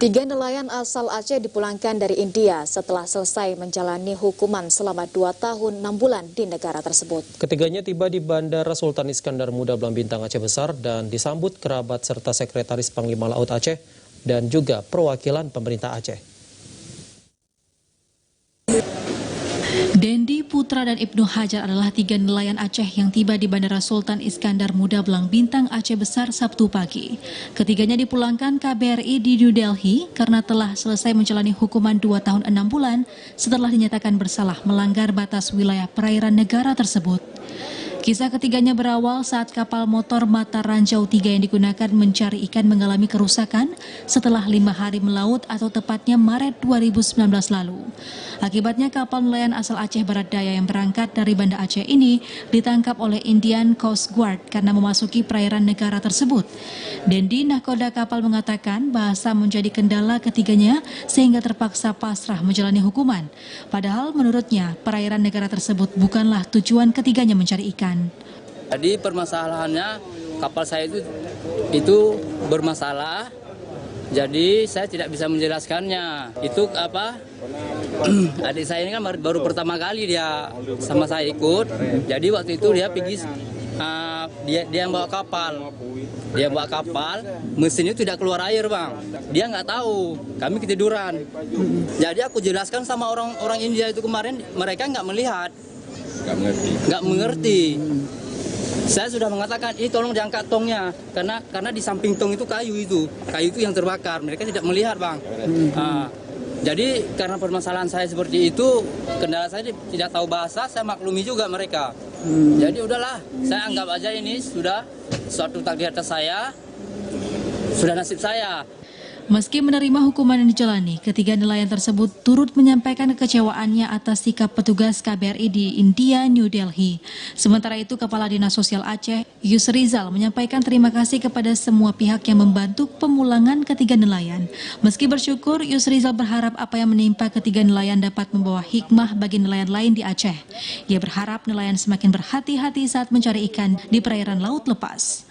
Tiga nelayan asal Aceh dipulangkan dari India setelah selesai menjalani hukuman selama 2 tahun 6 bulan di negara tersebut. Ketiganya tiba di Bandara Sultan Iskandar Muda Bintang Aceh Besar dan disambut kerabat serta Sekretaris Panglima Laut Aceh dan juga perwakilan pemerintah Aceh. Dendi, Putra, dan Ibnu Hajar adalah tiga nelayan Aceh yang tiba di Bandara Sultan Iskandar Muda Bintang Aceh Besar Sabtu pagi. Ketiganya dipulangkan KBRI di New Delhi karena telah selesai menjalani hukuman 2 tahun 6 bulan setelah dinyatakan bersalah melanggar batas wilayah perairan negara tersebut. Kisah ketiganya berawal saat kapal motor Mata Ranjau 3 yang digunakan mencari ikan mengalami kerusakan setelah 5 hari melaut atau tepatnya Maret 2019 lalu. Akibatnya kapal nelayan asal Aceh Barat Daya yang berangkat dari Banda Aceh ini ditangkap oleh Indian Coast Guard karena memasuki perairan negara tersebut. Dendi, nahkoda kapal, mengatakan bahasa menjadi kendala ketiganya sehingga terpaksa pasrah menjalani hukuman. Padahal menurutnya perairan negara tersebut bukanlah tujuan ketiganya mencari ikan. Jadi permasalahannya kapal saya itu bermasalah, jadi saya tidak bisa menjelaskannya. Itu apa? Adik saya ini kan baru pertama kali dia sama saya ikut. Jadi waktu itu dia pergi, dia yang bawa kapal. Dia bawa kapal, mesinnya tidak keluar air, Bang. Dia nggak tahu, kami ketiduran. Jadi aku jelaskan sama orang India itu kemarin, mereka nggak melihat. Nggak mengerti. Saya sudah mengatakan, tolong diangkat tongnya, karena di samping tong itu kayu itu yang terbakar. Mereka tidak melihat, Bang. Jadi karena permasalahan saya seperti itu, kendala saya tidak tahu bahasa, saya maklumi juga mereka. Jadi udahlah, saya anggap aja ini sudah suatu takdir atas saya, sudah nasib saya. Meski menerima hukuman yang dijalani, ketiga nelayan tersebut turut menyampaikan kekecewaannya atas sikap petugas KBRI di India, New Delhi. Sementara itu, Kepala Dinas Sosial Aceh, Yusrizal, menyampaikan terima kasih kepada semua pihak yang membantu pemulangan ketiga nelayan. Meski bersyukur, Yusrizal berharap apa yang menimpa ketiga nelayan dapat membawa hikmah bagi nelayan lain di Aceh. Ia berharap nelayan semakin berhati-hati saat mencari ikan di perairan laut lepas.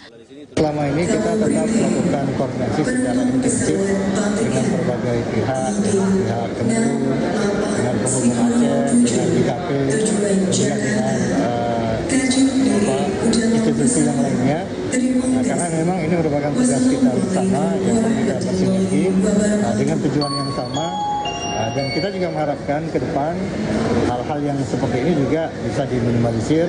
Selama ini kita tetap melakukan koordinasi secara intensif dengan berbagai pihak, dengan pihak Kemenlu, dengan Perhubungan Aceh, dengan BKP, juga dengan institusi yang lainnya. Karena memang ini merupakan tugas kita bersama yang kita bersinergi dengan tujuan yang sama. Dan kita juga mengharapkan ke depan hal-hal yang seperti ini juga bisa diminimalisir.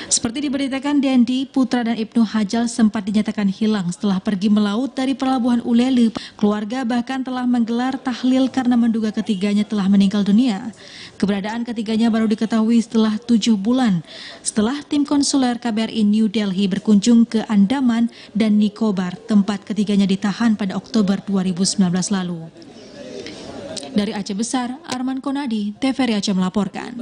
Seperti diberitakan, Dendi, Putra, dan Ibnu Hajar sempat dinyatakan hilang setelah pergi melaut dari Pelabuhan Ulele. Keluarga bahkan telah menggelar tahlil karena menduga ketiganya telah meninggal dunia. Keberadaan ketiganya baru diketahui setelah 7 bulan, setelah tim konsuler KBRI New Delhi berkunjung ke Andaman dan Nicobar, tempat ketiganya ditahan pada Oktober 2019 lalu. Dari Aceh Besar, Arman Konadi, TVRI Aceh melaporkan.